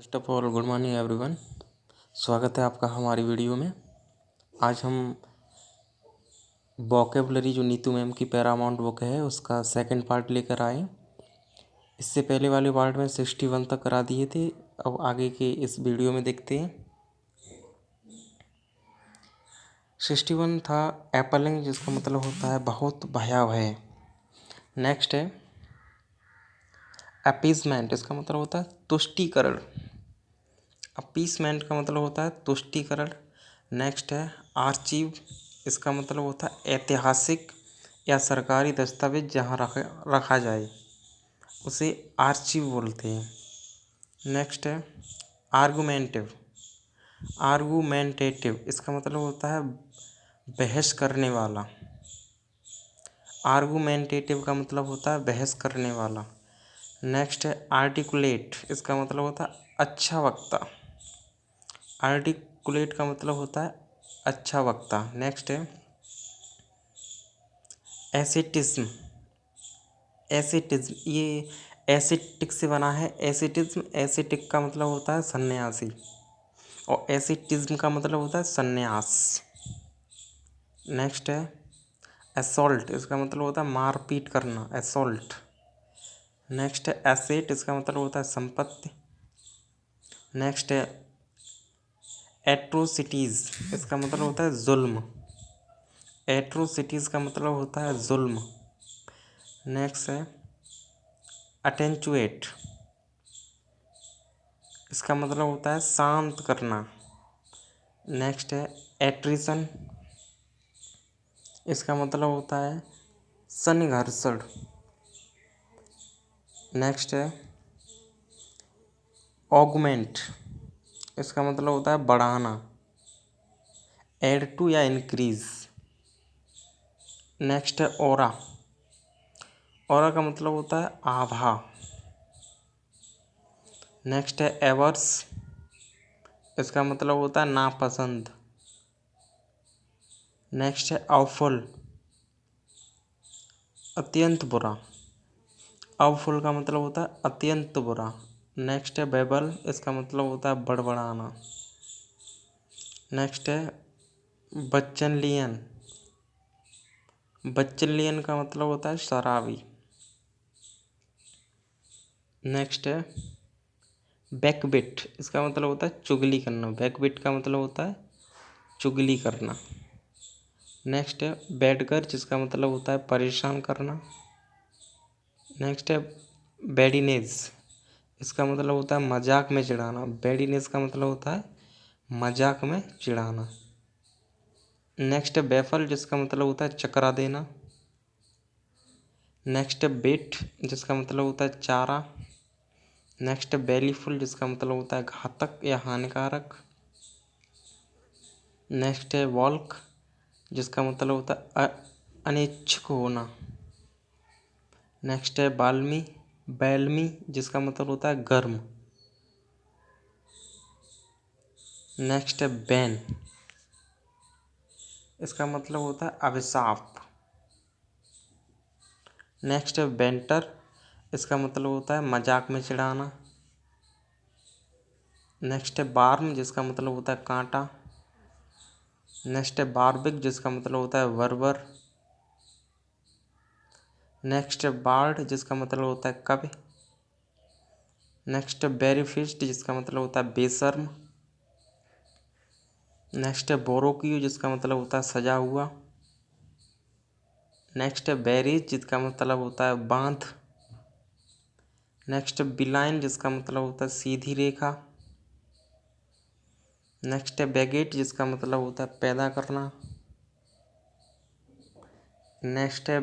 First of all good morning everyone. स्वागत है आपका हमारी वीडियो में। आज हम वोकेबलरी जो नीतू मैम की पैरामाउंट बुक है उसका सेकंड पार्ट लेकर आए। इससे पहले वाले पार्ट में 61 तक करा दिए थे। अब आगे के इस वीडियो में देखते हैं। 61 था एपलिंग, जिसका मतलब होता है बहुत भयावह। नेक्स्ट है अपीसमेंट, इसका मतलब होता है तुष्टीकरण। अपीसमेंट का मतलब होता है तुष्टीकरण। नेक्स्ट है आर्चीव, इसका मतलब होता है ऐतिहासिक या सरकारी दस्तावेज जहाँ रखा जाए उसे आर्चीव बोलते हैं। नेक्स्ट है आर्गुमेंटिव। आर्गुमेंटेटिव इसका मतलब होता है बहस करने वाला। आर्गुमेंटेटिव का मतलब होता है बहस करने वाला। नेक्स्ट है आर्टिकुलेट, इसका मतलब होता है अच्छा वक्ता। आर्टिकुलेट का मतलब होता है अच्छा वक्ता। नेक्स्ट है एसिटिज्म। एसिटिज्म ये एसिटिक से बना है। एसिटिज्म, एसिटिक का मतलब होता है सन्यासी और एसिटिज्म का मतलब होता है सन्यास। नेक्स्ट है असॉल्ट, इसका मतलब होता है मारपीट करना, असॉल्ट। नेक्स्ट है एसेट, इसका मतलब होता है संपत्ति। नेक्स्ट है एट्रोसिटीज़, इसका मतलब होता है जुल्म। एट्रोसिटीज़ का मतलब होता है जुल्म। नेक्स्ट है अटेंचुएट, इसका मतलब होता है शांत करना। नेक्स्ट है एट्रिशन, इसका मतलब होता है संघर्षण। नेक्स्ट है ऑगमेंट, इसका मतलब होता है बढ़ाना, ऐड टू या इंक्रीज। नेक्स्ट है ऑरा। ऑरा का मतलब होता है आभा। नेक्स्ट है एवर्स, इसका मतलब होता है नापसंद। नेक्स्ट है ऑफुल, अत्यंत बुरा। ऑफुल का मतलब होता है अत्यंत बुरा। नेक्स्ट है बेबल, इसका मतलब होता है बड़बड़ाना। नेक्स्ट है बच्चनलियन। बच्चनलियन का मतलब होता है शराबी। नेक्स्ट है बैकबिट, इसका मतलब होता है चुगली करना। बैकबिट का मतलब होता है चुगली करना। नेक्स्ट है बैडगर, जिसका मतलब होता है परेशान करना। नेक्स्ट है बैडिनेज, इसका मतलब होता है मजाक में चिढ़ाना। बैडिनेज का मतलब होता है मजाक में चिढ़ाना। नेक्स्ट है बैफल, जिसका मतलब होता है चकरा देना। नेक्स्ट है बेट, जिसका मतलब होता है चारा। नेक्स्ट है बेलीफुल, जिसका मतलब होता है घातक या हानिकारक। नेक्स्ट है वॉल्क, जिसका मतलब होता है अनिच्छुक होना। नेक्स्ट है बाल्मी, बैलमी, जिसका मतलब होता है गर्म। नेक्स्ट है बैन, इसका मतलब होता है अभिशाप। नेक्स्ट है बेंटर, इसका मतलब होता है मजाक में चिढ़ाना। नेक्स्ट है बार्म, जिसका मतलब होता है कांटा। नेक्स्ट है बार्बिक, जिसका मतलब होता है बर्बर। नेक्स्ट है बार्ड, जिसका मतलब होता है कवि। नेक्स्ट है बेरीफिस्ट, जिसका मतलब होता है बेशर्म। नेक्स्ट है बोरोक्यू, जिसका मतलब होता है सजा हुआ। नेक्स्ट है बैरिज, जिसका मतलब होता है बांध। नेक्स्ट है बिलाइन, जिसका मतलब होता है सीधी रेखा। नेक्स्ट है बैगेट, जिसका मतलब होता है पैदा करना। नेक्स्ट है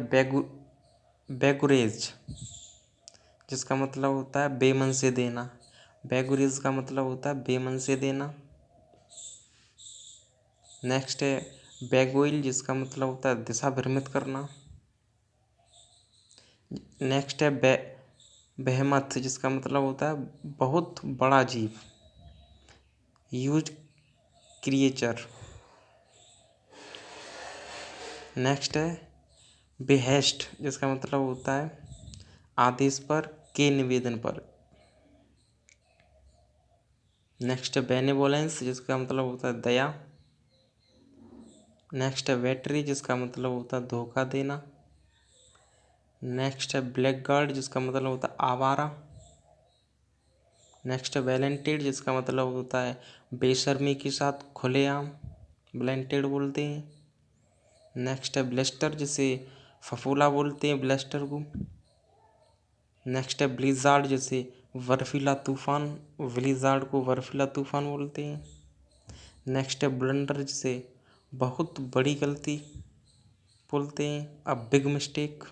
बेगुरेज, जिसका मतलब होता है बेमन से देना। बेगुरेज का मतलब होता है बेमन से देना। नेक्स्ट है बेगोइल, जिसका मतलब होता है दिशा भ्रमित करना। नेक्स्ट है बेहमथ, जिसका मतलब होता है बहुत बड़ा जीव, ह्यूज क्रिएचर। नेक्स्ट है बेहेस्ट, जिसका मतलब होता है आदेश पर के निवेदन पर। नेक्स्ट है बेनेवोलेंस, जिसका मतलब होता है दया। नेक्स्ट है वेटरी, जिसका मतलब होता है धोखा देना। नेक्स्ट है ब्लैकगार्ड, जिसका मतलब होता है आवारा। नेक्स्ट है वैलेंटेड, जिसका मतलब होता है बेशर्मी के साथ खुलेआम, ब्लेंटेड बोलते हैं। नेक्स्ट है ब्लेस्टर, जिसे फफूला बोलते हैं, ब्लेस्टर को। नेक्स्ट है ब्लिज़ार्ड, जिसे बर्फीला तूफान, ब्लिज़ार्ड को बर्फीला तूफान बोलते हैं। नेक्स्ट है ब्लंडर, जिसे बहुत बड़ी गलती बोलते हैं, अ बिग मिस्टेक।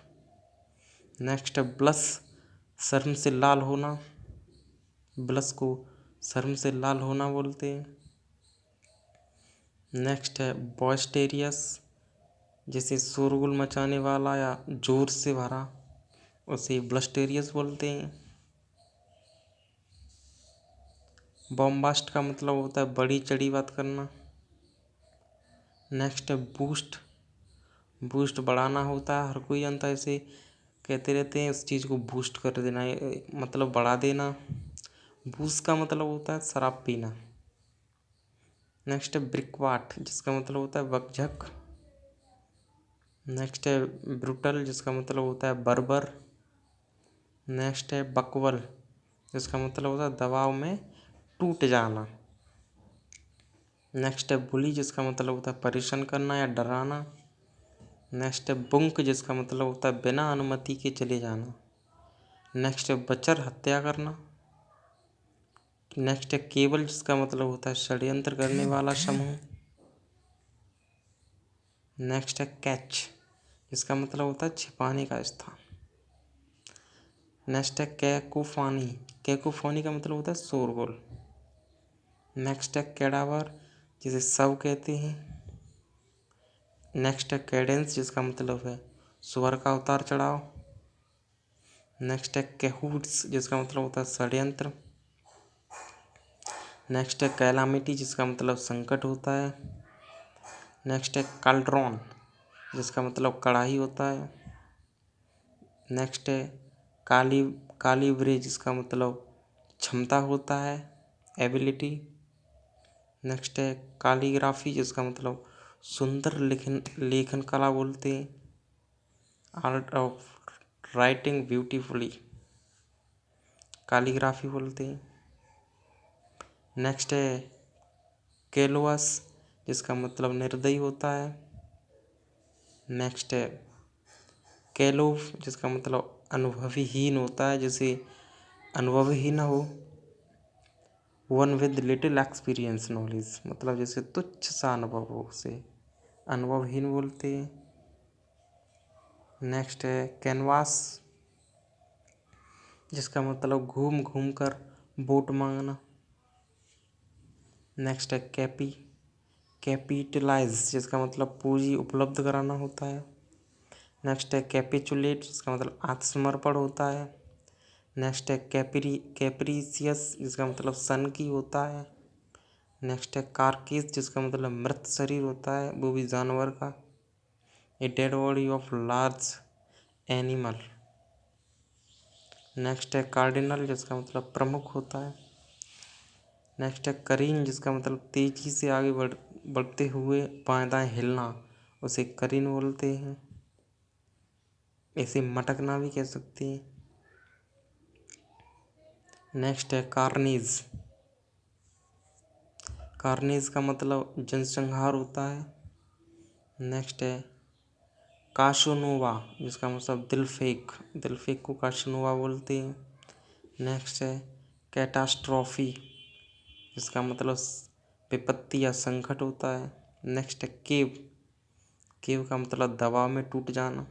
नेक्स्ट है ब्लस, शर्म से लाल होना, ब्लस को शर्म से लाल होना बोलते हैं। नेक्स्ट है बॉयस्टेरियस, जिसे शोरगुल मचाने वाला या जोर से भरा, उसे ब्लस्टेरियस बोलते हैं। बॉम्बास्ट का मतलब होता है बड़ी चढ़ी बात करना। नेक्स्ट है बूस्ट, बूस्ट बढ़ाना होता है, हर कोई जानता है, इसे कहते रहते हैं उस चीज़ को बूस्ट कर देना, मतलब बढ़ा देना। बूस्ट का मतलब होता है शराब पीना। नेक्स्ट है ब्रिकवाट, जिसका मतलब होता है बकझक। नेक्स्ट है ब्रूटल, जिसका मतलब होता है बर्बर। नेक्स्ट है बकवल, जिसका मतलब होता है दबाव में टूट जाना। नेक्स्ट है बुली, जिसका मतलब होता है परेशान करना या डराना। नेक्स्ट है बुंक, जिसका मतलब होता है बिना अनुमति के चले जाना। नेक्स्ट है बचर, हत्या करना। नेक्स्ट है केबल, जिसका मतलब होता है षड्यंत्र करने वाला समूह। नेक्स्ट है कैच, जिसका मतलब होता है छिपाने का स्थान। नेक्स्ट है कैकोफोनी, कैकोफोनी का मतलब होता है शोरगुल। नेक्स्ट है कैडावर, जिसे शव कहते हैं। नेक्स्ट है कैडेंस, जिसका मतलब है स्वर का उतार चढ़ाव। नेक्स्ट है कैहूट्स, जिसका मतलब होता है षड्यंत्र। नेक्स्ट है कैलामिटी, जिसका मतलब संकट होता है। नेक्स्ट है काल्ड्रॉन, जिसका मतलब कढ़ाई होता है। नेक्स्ट है कालीब्रे, जिसका मतलब क्षमता होता है, एबिलिटी। नेक्स्ट है कालीग्राफी, जिसका मतलब सुंदर लेखन कला बोलते हैं, आर्ट ऑफ राइटिंग ब्यूटीफुली, कालीग्राफी बोलते हैं। नेक्स्ट है केलोअस, जिसका मतलब निर्दयी होता है। नेक्स्ट है कैलोव, जिसका मतलब अनुभवहीन होता है, जिसे अनुभव ही ना हो। One with little experience knowledge, मतलब जैसे तुच्छ सा अनुभव हो, उसे अनुभवहीन बोलते हैं। नेक्स्ट है कैनवास, जिसका मतलब घूम घूम कर वोट मांगना। नेक्स्ट है कैपिटलाइज, जिसका मतलब पूंजी उपलब्ध कराना होता है। नेक्स्ट है कैपिचुलेट, जिसका मतलब आत्मसमर्पण होता है। नेक्स्ट है कैप्रीसियस, जिसका मतलब सन की होता है। नेक्स्ट है कार्केस, जिसका मतलब मृत शरीर होता है, वो भी जानवर का, a dead body of large animal. Next है कार्डिनल, जिसका मतलब प्रमुख होता है। नेक्स्ट है करीन, जिसका मतलब तेजी से आगे बढ़ते हुए बाएं दाएं हिलना, उसे करीन बोलते हैं। इसे मटकना भी कह सकते हैं। नेक्स्ट है कार्नेज, कार्नेज का मतलब जनसंहार होता है। नेक्स्ट है काशोनोवा, जिसका मतलब दिल फेक को काशोनोवा बोलते हैं। नेक्स्ट है कैटास्ट्रॉफी, जिसका मतलब विपत्ति या संकट होता है। नेक्स्ट है केव का मतलब दबाव में टूट जाना।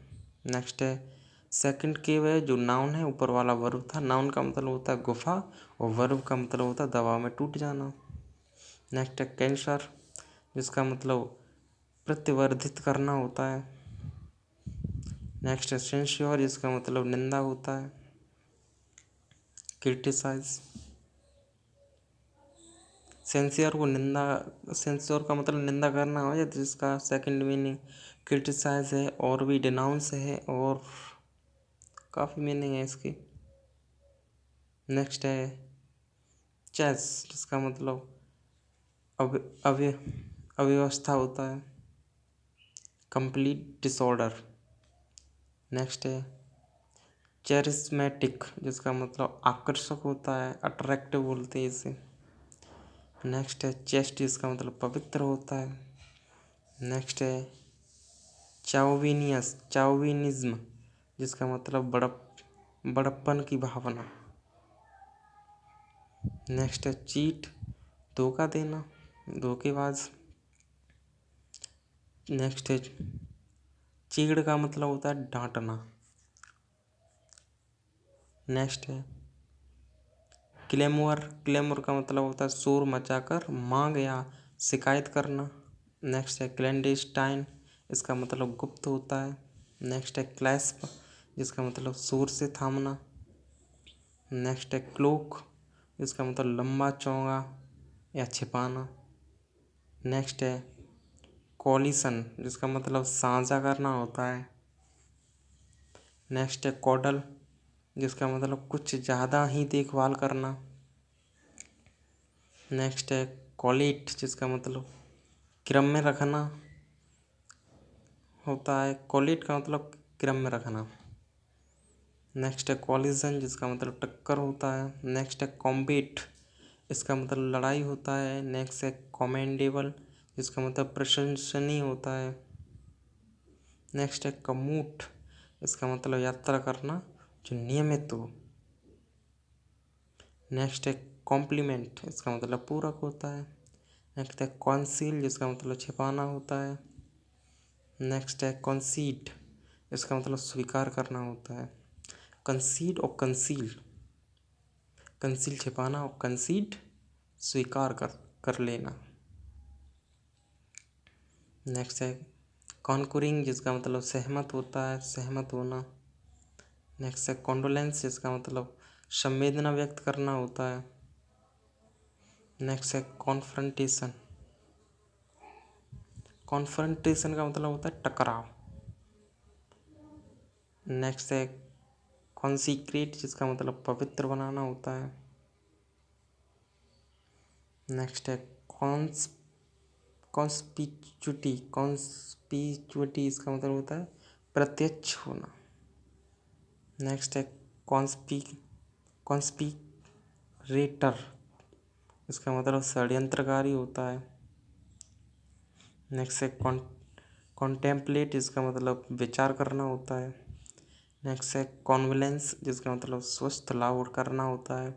नेक्स्ट है सेकंड केव है, जो नाउन है, ऊपर वाला वर्ब था। नाउन का मतलब होता है गुफा और वर्ब का मतलब होता है दबाव में टूट जाना। नेक्स्ट है कैंसर, जिसका मतलब प्रत्यावर्धित करना होता है। नेक्स्ट है सेंश्योर, जिसका मतलब निंदा होता है, क्रिटिसाइज। सेंश्योर का मतलब निंदा करना हो, जाए जिसका सेकंड मीनिंग क्रिटिसाइज है, और भी डिनाउंस है, और काफ़ी मीनिंग है इसकी। नेक्स्ट है चेस जिसका मतलब अव्यवस्था होता है, कंप्लीट डिसऑर्डर। नेक्स्ट है चेरिस्मेटिक जिसका मतलब आकर्षक होता है, अट्रैक्टिव बोलते हैं इसे। नेक्स्ट है चेस्ट जिसका मतलब पवित्र होता है। नेक्स्ट है चाउविनिज्म जिसका मतलब बड़प्पन की भावना। नेक्स्ट है चीट, धोखा देना, धोखेबाज। नेक्स्ट है चीड़ का मतलब होता है डांटना। नेक्स्ट है क्लेमोर का मतलब होता है शोर मचाकर मांग या शिकायत करना। नेक्स्ट है क्लैंडस्टाइन, इसका मतलब गुप्त होता है। नेक्स्ट है क्लैस्प जिसका मतलब शोर से थामना। नेक्स्ट है क्लोक जिसका मतलब लंबा चौड़ा या छिपाना। नेक्स्ट है कॉलिशन जिसका मतलब साझा करना होता है। नेक्स्ट है कॉडल जिसका मतलब कुछ ज़्यादा ही देखभाल करना। नेक्स्ट है कॉलेट जिसका मतलब क्रम में रखना होता है, कॉलेट का मतलब क्रम में रखना। नेक्स्ट है कॉलिजन जिसका मतलब टक्कर होता है। नेक्स्ट है कॉम्बेट, इसका मतलब लड़ाई होता है। नेक्स्ट है कॉमेंडेबल जिसका मतलब प्रशंसनीय होता है। नेक्स्ट है कमूट, इसका मतलब यात्रा करना जो नियमित हो। नेक्स्ट है कॉम्प्लीमेंट, इसका मतलब पूरक होता है। नेक्स्ट है कॉन्सील जिसका मतलब छिपाना होता है। नेक्स्ट है कंसीड, इसका मतलब स्वीकार करना होता है। कंसीड और कंसील, कंसील छिपाना और कंसीड स्वीकार कर लेना। नेक्स्ट है कॉन्कुरिंग जिसका मतलब सहमत होता है, सहमत होना। नेक्स्ट है कॉन्डोलेंस जिसका मतलब संवेदना व्यक्त करना होता है। नेक्स्ट है कॉन्फ्रंटेशन, कॉन्फ्रंटेशन का मतलब होता है टकराव। नेक्स्ट है कॉन्सिक्रेट जिसका मतलब पवित्र बनाना होता है। नेक्स्ट है कॉन्स्पिक्यूटी इसका मतलब होता है प्रत्यक्ष होना। नेक्स्ट है कॉन्स्पिरेटर, इसका मतलब षड्यंत्रकारी होता है। नेक्स्ट है कॉन्टेम्पलेट, इसका मतलब विचार करना होता है। नेक्स्ट है कॉन्वलेंस जिसका मतलब स्वस्थ लाभ करना होता है।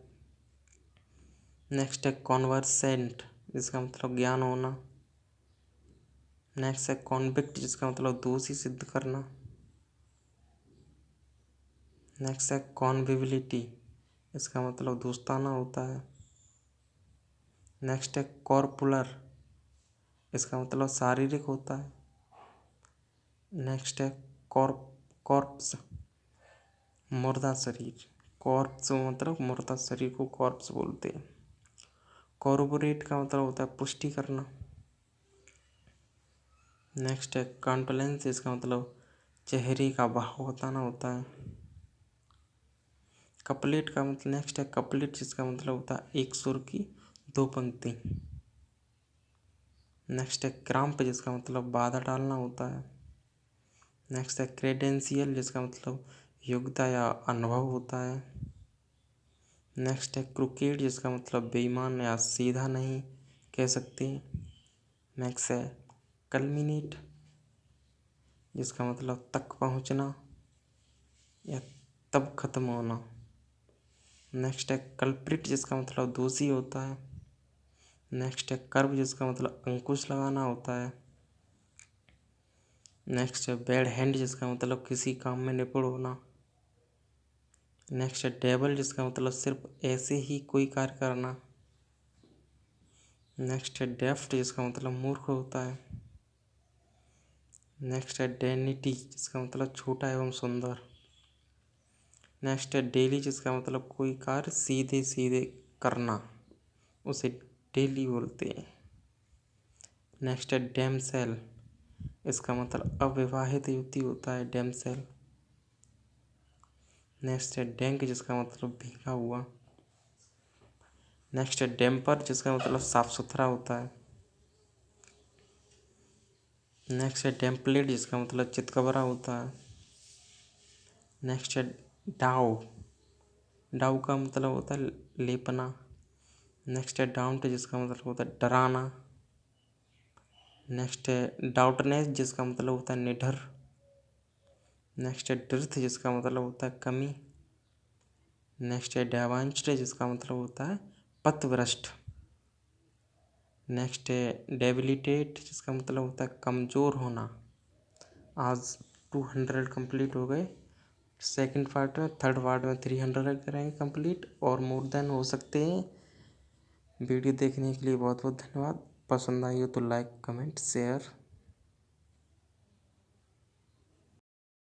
नेक्स्ट है कॉन्वर्सेंट जिसका मतलब ज्ञान होना। नेक्स्ट है कॉन्विक्ट जिसका मतलब दोषी सिद्ध करना। नेक्स्ट है कॉन्विविलिटी, इसका मतलब दोस्ताना होता है। नेक्स्ट है कॉर्पुलर, इसका मतलब शारीरिक होता है। नेक्स्ट है कॉर्प्स, मुर्दा शरीर। कॉर्प्स मतलब मुर्दा शरीर को कॉर्प्स बोलते हैं। कॉर्पोरेट का मतलब होता है पुष्टि करना। नेक्स्ट है कॉन्डोलेंस, इसका मतलब चेहरे का भाव बताना होता है। कपलेट का मतलब नेक्स्ट है कपलेट जिसका मतलब होता है एक सुर की दो पंक्ति। नेक्स्ट है क्राम्प जिसका मतलब बाधा डालना होता है। नेक्स्ट है क्रेडेंशियल जिसका मतलब योग्यता या अनुभव होता है। नेक्स्ट है क्रुकेड जिसका मतलब बेईमान या सीधा नहीं कह सकते। नेक्स्ट है कल्मिनेट जिसका मतलब तक पहुंचना या तब खत्म होना। नेक्स्ट है कल्प्रिट जिसका मतलब दोषी होता है। नेक्स्ट है कर्व जिसका मतलब अंकुश लगाना होता है। नेक्स्ट है बैड हैंड जिसका मतलब किसी काम में निपुण होना। नेक्स्ट है डेबल जिसका मतलब सिर्फ ऐसे ही कोई कार्य करना। नेक्स्ट है डेफ्ट जिसका मतलब मूर्ख होता है। नेक्स्ट है डेनिटी जिसका मतलब छोटा एवं सुंदर। नेक्स्ट है डेली जिसका मतलब कोई कार्य सीधे सीधे करना, उसे डेली बोलते हैं। नेक्स्ट है डैमसेल, इसका मतलब अविवाहित युवती होता है डैमसेल। नेक्स्ट है डैंक जिसका मतलब भीगा हुआ। नेक्स्ट है डैम्पर, जिसका मतलब साफ सुथरा होता है। नेक्स्ट है टेम्पलेट, जिसका मतलब चितकबरा होता है। नेक्स्ट है डाउ, डाउ का मतलब होता है लेपना। नेक्स्ट है डाउट, जिसका मतलब होता है डराना। नेक्स्ट है डाउटनेस, जिसका मतलब होता है निडर। नेक्स्ट है ड्रिथ, जिसका मतलब होता है कमी। नेक्स्ट है डेवांच्ड, जिसका मतलब होता है पथभ्रष्ट। नेक्स्ट है डेबिलिटेट, जिसका मतलब होता है कमज़ोर होना। आज 200 कंप्लीट हो गए। सेकंड पार्ट में, थर्ड पार्ट में 300 करेंगे कंप्लीट, और मोर देन हो सकते हैं। वीडियो देखने के लिए बहुत बहुत धन्यवाद। पसंद आई हो तो लाइक कमेंट शेयर